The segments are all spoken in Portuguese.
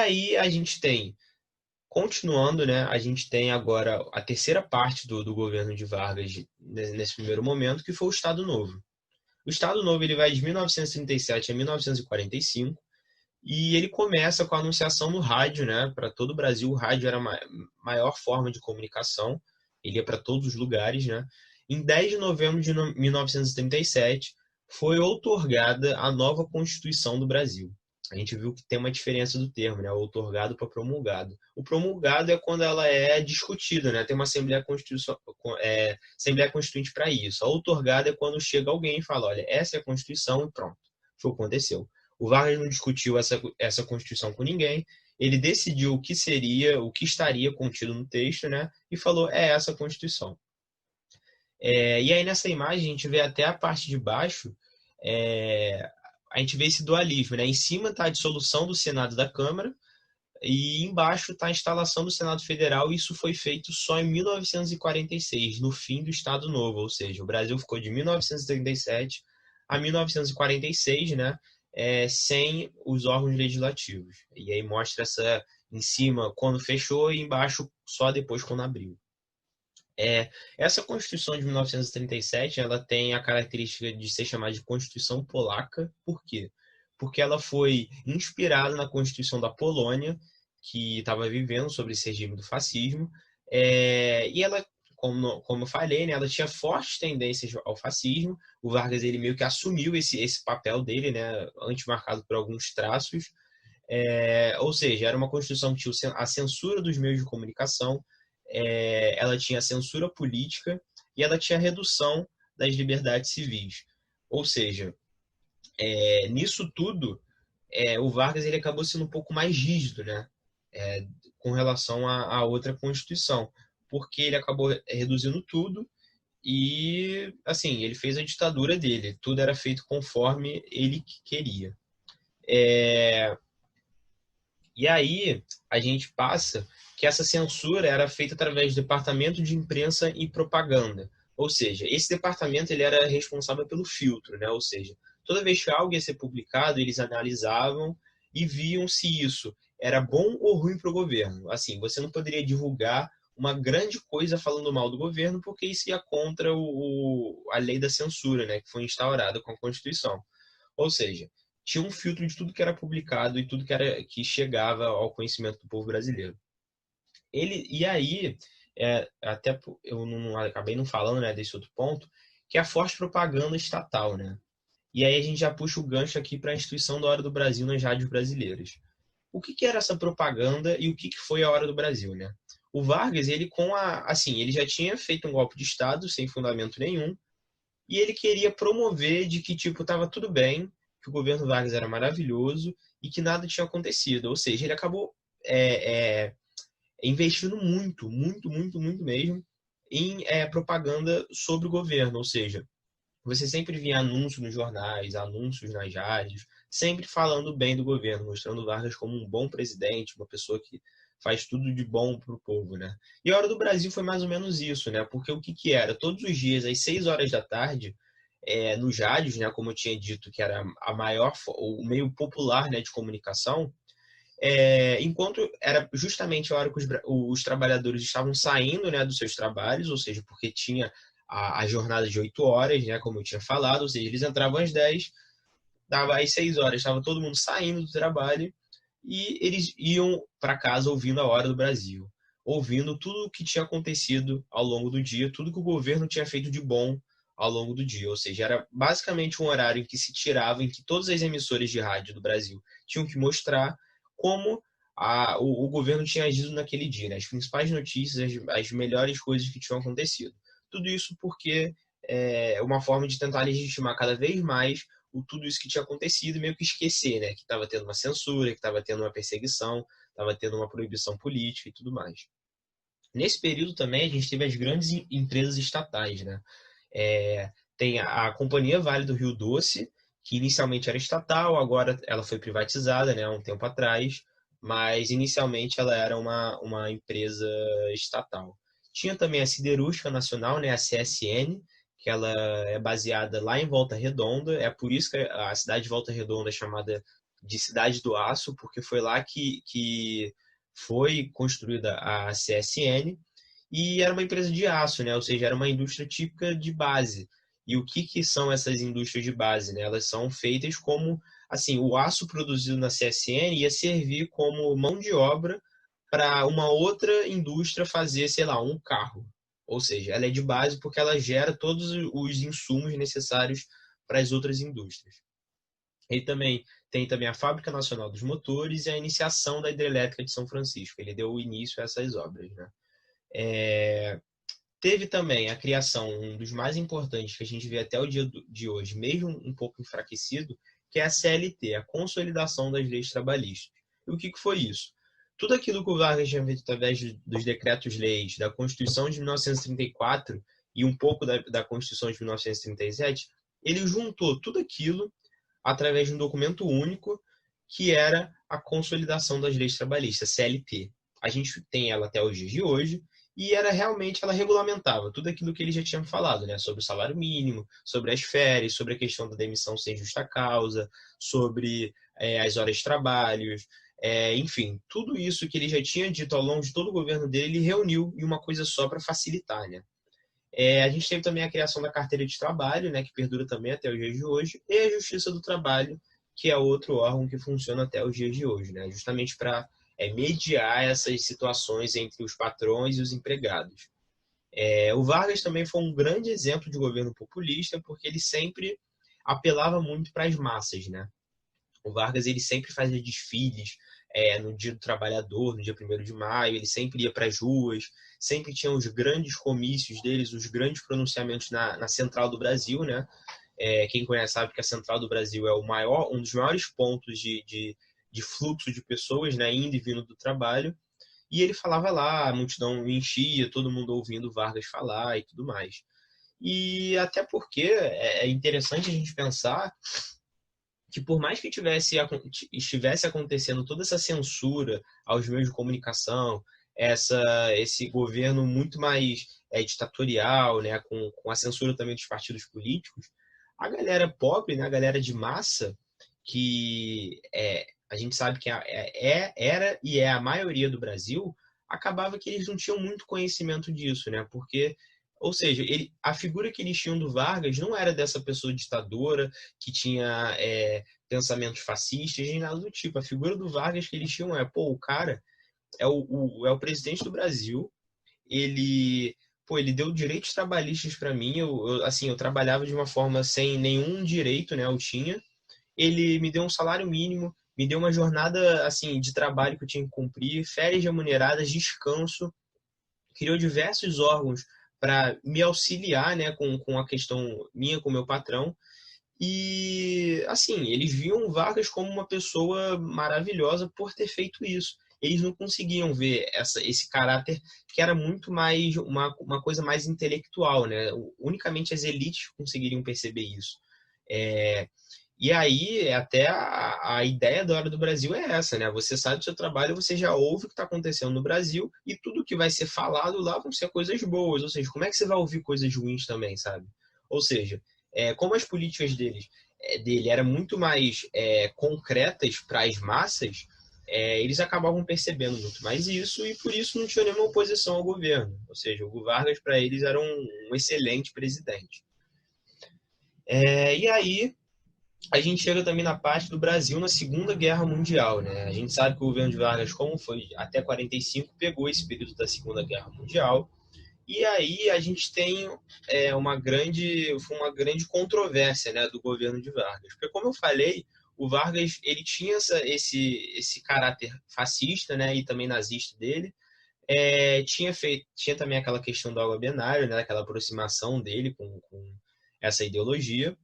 Aí a gente tem, continuando, né, a gente tem agora a terceira parte do governo de Vargas nesse primeiro momento, que foi o Estado Novo. O Estado Novo ele vai de 1937 a 1945 e ele começa com a anunciação no rádio, né? Para todo o Brasil, o rádio era a maior forma de comunicação, ele ia para todos os lugares, né? Em 10 de novembro de 1937, foi outorgada a nova Constituição do Brasil. A gente viu que tem uma diferença do termo, né? Outorgado para promulgado. O promulgado é quando ela é discutida, né? Tem uma Assembleia Constituinte para isso. A outorgada é quando chega alguém e fala: olha, essa é a Constituição e pronto. Foi o que aconteceu. O Vargas não discutiu essa Constituição com ninguém. Ele decidiu o que seria, o que estaria contido no texto, né? E falou: é essa a Constituição. E aí nessa imagem a gente vê até a parte de baixo, é, a gente vê esse dualismo, né? Em cima está a dissolução do Senado e da Câmara e embaixo está a instalação do Senado Federal. E isso foi feito só em 1946, no fim do Estado Novo, ou seja, o Brasil ficou de 1937 a 1946, né? Sem os órgãos legislativos. E aí mostra essa em cima quando fechou e embaixo só depois quando abriu. Essa Constituição de 1937, ela tem a característica de ser chamada de Constituição Polaca. Por quê? Porque ela foi inspirada na Constituição da Polônia, que estava vivendo sobre esse regime do fascismo, e ela, como eu falei, né, ela tinha fortes tendências ao fascismo. O Vargas ele meio que assumiu esse papel dele, né, antes marcado por alguns traços, ou seja, era uma Constituição que tinha a censura dos meios de comunicação, ela tinha censura política e ela tinha redução das liberdades civis. Ou seja, nisso tudo, o Vargas ele acabou sendo um pouco mais rígido, né? Com relação à outra Constituição, porque ele acabou reduzindo tudo e, assim, ele fez a ditadura dele. Tudo era feito conforme ele queria. E aí a gente passa que essa censura era feita através do Departamento de Imprensa e Propaganda. Ou seja, esse departamento ele era responsável pelo filtro, né? Ou seja, toda vez que algo ia ser publicado, eles analisavam e viam se isso era bom ou ruim para o governo. Assim, você não poderia divulgar uma grande coisa falando mal do governo, porque isso ia contra a lei da censura, né? Que foi instaurada com a Constituição. Ou seja, tinha um filtro de tudo que era publicado e tudo que chegava ao conhecimento do povo brasileiro. E aí, até eu não acabei não falando, né, desse outro ponto, que é a forte propaganda estatal, né? E aí a gente já puxa o gancho aqui para a instituição da Hora do Brasil nas rádios brasileiras. O que era essa propaganda e o que foi a Hora do Brasil, né? O Vargas, ele assim, ele já tinha feito um golpe de Estado sem fundamento nenhum, e ele queria promover de que, tipo, estava tudo bem, que o governo Vargas era maravilhoso e que nada tinha acontecido. Ou seja, ele acabou investindo muito, muito, muito, muito mesmo em propaganda sobre o governo. Ou seja, você sempre via anúncios nos jornais, anúncios nas rádios, sempre falando bem do governo, mostrando o Vargas como um bom presidente, uma pessoa que faz tudo de bom para o povo, né? E a Hora do Brasil foi mais ou menos isso, né? Porque o que era? Todos os dias, às 6 horas da tarde, nos rádios, né? Como eu tinha dito, que era o meio popular, né, de comunicação, enquanto era justamente a hora que os trabalhadores estavam saindo, né, dos seus trabalhos, ou seja, porque tinha a jornada de 8 horas, né, como eu tinha falado, ou seja, eles entravam às 10, dava às 6 horas, estava todo mundo saindo do trabalho e eles iam para casa ouvindo a Hora do Brasil, ouvindo tudo o que tinha acontecido ao longo do dia, tudo que o governo tinha feito de bom ao longo do dia. Ou seja, era basicamente um horário em que se tirava, em que todas as emissoras de rádio do Brasil tinham que mostrar como o governo tinha agido naquele dia, né? As principais notícias, as melhores coisas que tinham acontecido. Tudo isso porque é uma forma de tentar legitimar cada vez mais tudo isso que tinha acontecido e meio que esquecer, né? Que estava tendo uma censura, que estava tendo uma perseguição, estava tendo uma proibição política e tudo mais. Nesse período também a gente teve as grandes empresas estatais, né? Tem a Companhia Vale do Rio Doce, que inicialmente era estatal, agora ela foi privatizada, né, há um tempo atrás, mas inicialmente ela era uma empresa estatal. Tinha também a Siderúrgica Nacional, né, a CSN, que ela é baseada lá em Volta Redonda, é por isso que a cidade de Volta Redonda é chamada de Cidade do Aço, porque foi lá que foi construída a CSN, e era uma empresa de aço, né? Ou seja, era uma indústria típica de base. E o que são essas indústrias de base, né? Elas são feitas como, assim, o aço produzido na CSN ia servir como mão de obra para uma outra indústria fazer, sei lá, um carro. Ou seja, ela é de base porque ela gera todos os insumos necessários para as outras indústrias. Ele também tem também a Fábrica Nacional dos Motores e a iniciação da Hidrelétrica de São Francisco. Ele deu início a essas obras, né? Teve também a criação, um dos mais importantes que a gente vê até o dia de hoje, mesmo um pouco enfraquecido, que é a CLT, a Consolidação das Leis Trabalhistas. E o que foi isso? Tudo aquilo que o Vargas tinha feito através dos decretos-leis, da Constituição de 1934 e um pouco da Constituição de 1937, ele juntou tudo aquilo através de um documento único, que era a Consolidação das Leis Trabalhistas, CLT. A gente tem ela até os dias de hoje, e era realmente, ela regulamentava tudo aquilo que ele já tinha falado, né? Sobre o salário mínimo, sobre as férias, sobre a questão da demissão sem justa causa, sobre as horas de trabalho, enfim, tudo isso que ele já tinha dito ao longo de todo o governo dele, ele reuniu em uma coisa só para facilitar, né? A gente teve também a criação da carteira de trabalho, né, que perdura também até os dias de hoje, e a Justiça do Trabalho, que é outro órgão que funciona até os dias de hoje, né, justamente para mediar essas situações entre os patrões e os empregados. O Vargas também foi um grande exemplo de governo populista, porque ele sempre apelava muito para as massas, né? O Vargas ele sempre fazia desfiles no Dia do Trabalhador, no dia 1º de maio, ele sempre ia para as ruas, sempre tinha os grandes comícios deles, os grandes pronunciamentos na Central do Brasil, né? Quem conhece sabe que a Central do Brasil é um dos maiores pontos de fluxo de pessoas, né, indo e vindo do trabalho, e ele falava lá, a multidão enchia, todo mundo ouvindo Vargas falar e tudo mais. E até porque é interessante a gente pensar que por mais que estivesse acontecendo toda essa censura aos meios de comunicação, esse governo muito mais ditatorial, né, com a censura também dos partidos políticos, a galera pobre, né, a galera de massa, que a gente sabe que era e é a maioria do Brasil, acabava que eles não tinham muito conhecimento disso, né? Porque, ou seja, a figura que eles tinham do Vargas não era dessa pessoa ditadora que tinha pensamentos fascistas nem nada do tipo. A figura do Vargas que eles tinham o cara é o presidente do Brasil, ele deu direitos trabalhistas para mim, eu trabalhava de uma forma sem nenhum direito, né? Eu tinha. Ele me deu um salário mínimo, me deu uma jornada assim de trabalho que eu tinha que cumprir, férias remuneradas, descanso, criou diversos órgãos para me auxiliar, né, com a questão minha com o meu patrão. E assim, eles viam Vargas como uma pessoa maravilhosa por ter feito isso. Eles não conseguiam ver esse caráter que era muito mais uma coisa mais intelectual, né? Unicamente as elites conseguiriam perceber isso. E aí, até a ideia da Hora do Brasil é essa, né? Você sai do seu trabalho, você já ouve o que está acontecendo no Brasil e tudo que vai ser falado lá vão ser coisas boas. Ou seja, como é que você vai ouvir coisas ruins também, sabe? Ou seja, como as políticas dele eram muito mais concretas para as massas, eles acabavam percebendo muito mais isso e por isso não tinha nenhuma oposição ao governo. Ou seja, o Vargas, para eles, era um excelente presidente. E aí, a gente chega também na parte do Brasil na Segunda Guerra Mundial, né? A gente sabe que o governo de Vargas, como foi até 45, pegou esse período da Segunda Guerra Mundial. E aí a gente tem uma grande controvérsia, né, do governo de Vargas. Porque, como eu falei, o Vargas ele tinha esse caráter fascista, né, e também nazista dele. Tinha também aquela questão do algo-binário, né, aquela aproximação dele com essa ideologia.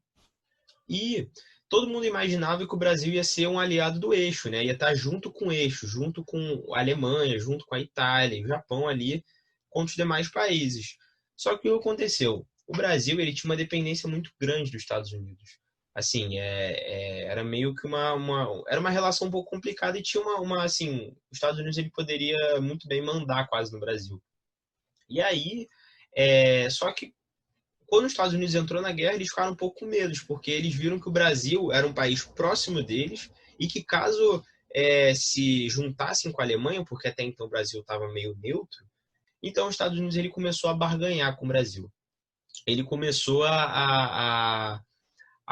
E todo mundo imaginava que o Brasil ia ser um aliado do eixo, né? Ia estar junto com o eixo, junto com a Alemanha, junto com a Itália, o Japão ali, contra os demais países. Só que o que aconteceu? O Brasil ele tinha uma dependência muito grande dos Estados Unidos. Assim, era meio que era uma relação um pouco complicada e tinha assim, os Estados Unidos ele poderia muito bem mandar quase no Brasil. E aí, só que quando os Estados Unidos entrou na guerra, eles ficaram um pouco com medo, porque eles viram que o Brasil era um país próximo deles e que caso se juntassem com a Alemanha, porque até então o Brasil estava meio neutro, então os Estados Unidos ele começou a barganhar com o Brasil. Ele começou a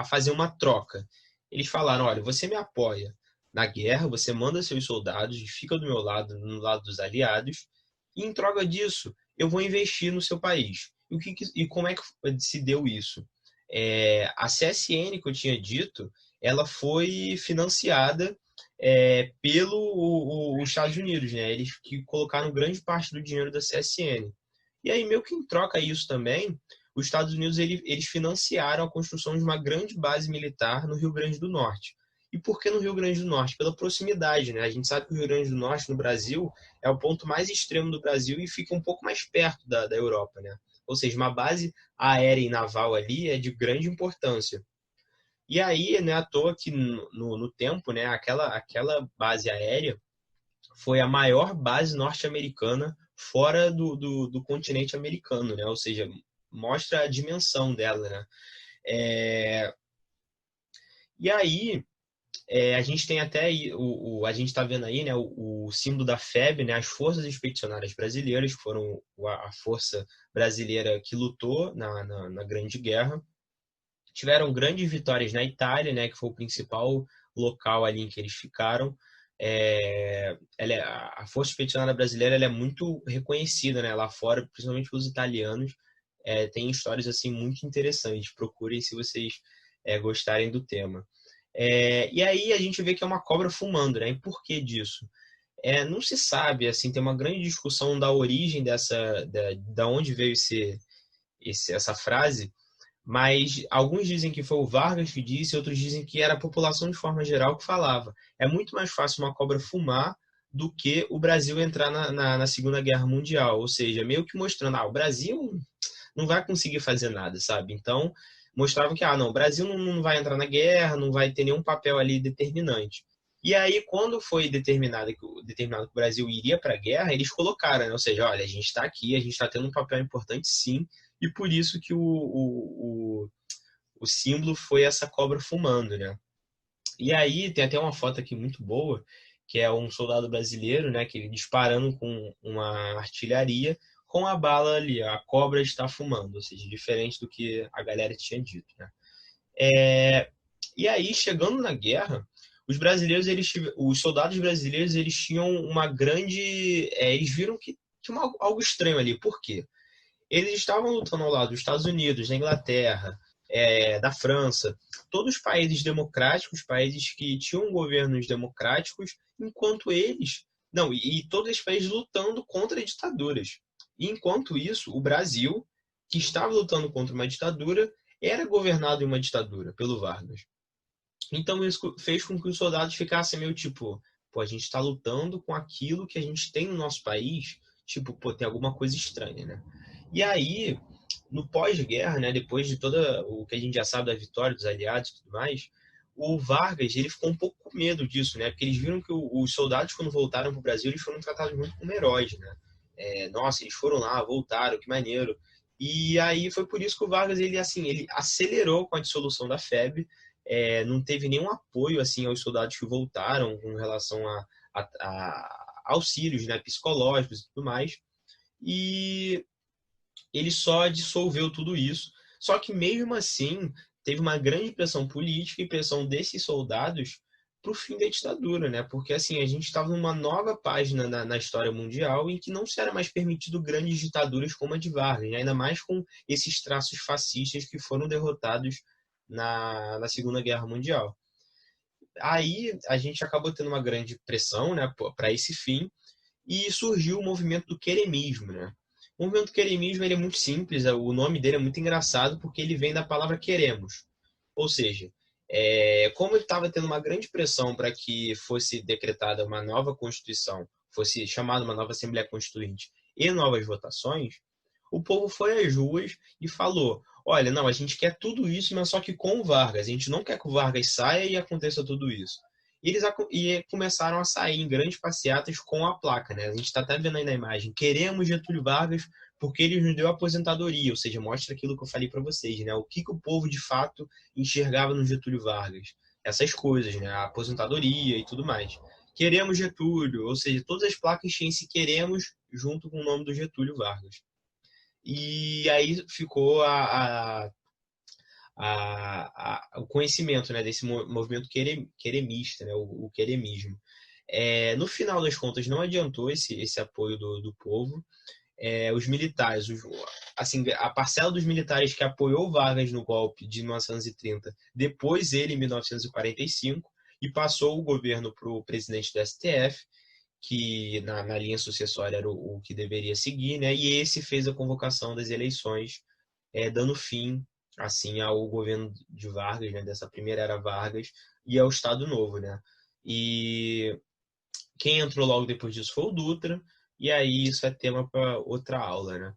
fazer uma troca. Eles falaram, olha, você me apoia na guerra, você manda seus soldados e fica do meu lado, no lado dos aliados, e em troca disso, eu vou investir no seu país. E como é que se deu isso? A CSN, que eu tinha dito, ela foi financiada os Estados Unidos, né? Eles que colocaram grande parte do dinheiro da CSN. E aí, meio que em troca isso também, os Estados Unidos eles financiaram a construção de uma grande base militar no Rio Grande do Norte. E por que no Rio Grande do Norte? Pela proximidade, né? A gente sabe que o Rio Grande do Norte, no Brasil, é o ponto mais extremo do Brasil e fica um pouco mais perto da Europa, né? Ou seja, uma base aérea e naval ali é de grande importância. E aí, não é à toa que no tempo, né, aquela base aérea foi a maior base norte-americana fora do continente americano, né? Ou seja, mostra a dimensão dela, né? E aí, a gente tem até aí, a gente está vendo aí, né, o símbolo da FEB, né, as Forças Expedicionárias Brasileiras, que foram a força brasileira que lutou na Grande Guerra. Tiveram grandes vitórias na Itália, né, que foi o principal local ali em que eles ficaram. A Força Expedicionária Brasileira ela é muito reconhecida, né, lá fora, principalmente pelos italianos. Tem histórias assim muito interessantes. Procurem se vocês gostarem do tema. E aí a gente vê que é uma cobra fumando, né? E por que disso? Não se sabe, assim, tem uma grande discussão da origem da onde veio essa frase, mas alguns dizem que foi o Vargas que disse, outros dizem que era a população de forma geral que falava. É muito mais fácil uma cobra fumar do que o Brasil entrar na Segunda Guerra Mundial, ou seja, meio que mostrando, o Brasil não vai conseguir fazer nada, sabe? Então, mostravam que, não, o Brasil não vai entrar na guerra, não vai ter nenhum papel ali determinante. E aí, quando foi determinado que o Brasil iria para a guerra, eles colocaram, né? Ou seja, olha, a gente está aqui, a gente está tendo um papel importante sim, e por isso que o símbolo foi essa cobra fumando, né? E aí tem até uma foto aqui muito boa, que é um soldado brasileiro, né, que ele disparando com uma artilharia, com a bala ali, a cobra está fumando, ou seja, diferente do que a galera tinha dito, né? E aí, chegando na guerra, os soldados brasileiros, eles tinham uma grande, eles viram que tinha algo estranho ali. Por quê? Eles estavam lutando ao lado dos Estados Unidos, da Inglaterra, da França, todos os países democráticos, países que tinham governos democráticos, enquanto eles, não, e todos esses países lutando contra ditaduras. E enquanto isso, o Brasil, que estava lutando contra uma ditadura, era governado em uma ditadura pelo Vargas. Então isso fez com que os soldados ficassem meio tipo, a gente está lutando com aquilo que a gente tem no nosso país, tipo, tem alguma coisa estranha, né? E aí, no pós-guerra, né, depois de todo o que a gente já sabe da vitória dos aliados e tudo mais, o Vargas ele ficou um pouco com medo disso, né? Porque eles viram que os soldados, quando voltaram para o Brasil, eles foram tratados muito como heróis, né? Nossa, eles foram lá, voltaram, que maneiro. E aí foi por isso que o Vargas ele acelerou com a dissolução da FEB, não teve nenhum apoio assim aos soldados que voltaram com relação a auxílios, né, psicológicos e tudo mais. E ele só dissolveu tudo isso. Só que mesmo assim teve uma grande pressão política e pressão desses soldados para o fim da ditadura, né? Porque assim a gente estava numa nova página na história mundial em que não se era mais permitido grandes ditaduras como a de Vargas, ainda mais com esses traços fascistas que foram derrotados na Segunda Guerra Mundial. Aí a gente acabou tendo uma grande pressão, né, para esse fim, e surgiu o movimento do queremismo, né? O movimento do queremismo ele é muito simples, o nome dele é muito engraçado porque ele vem da palavra queremos. Ou seja, como ele estava tendo uma grande pressão para que fosse decretada uma nova Constituição, fosse chamada uma nova Assembleia Constituinte e novas votações, o povo foi às ruas e falou: olha, não, a gente quer tudo isso, mas só que com o Vargas. A gente não quer que o Vargas saia e aconteça tudo isso. E eles começaram a sair em grandes passeatas com a placa, né? A gente está até vendo aí na imagem. Queremos Getúlio Vargas porque ele nos deu aposentadoria, ou seja, mostra aquilo que eu falei para vocês, né? O que o povo de fato enxergava no Getúlio Vargas. essas coisas, né? A aposentadoria e tudo mais. Queremos Getúlio, ou seja, todas as placas tinham esse queremos junto com o nome do Getúlio Vargas. E aí ficou o conhecimento, né, desse movimento queremista, né, o queremismo. No final das contas, não adiantou esse apoio do povo. Os militares, assim, a parcela dos militares que apoiou Vargas no golpe de 1930, depois ele, em 1945, e passou o governo para o presidente do STF, que na linha sucessória era o que deveria seguir, né? E esse fez a convocação das eleições, dando fim, assim, ao governo de Vargas, né? Dessa primeira era Vargas, e ao Estado Novo, né? E quem entrou logo depois disso foi o Dutra, e aí isso é tema para outra aula, né?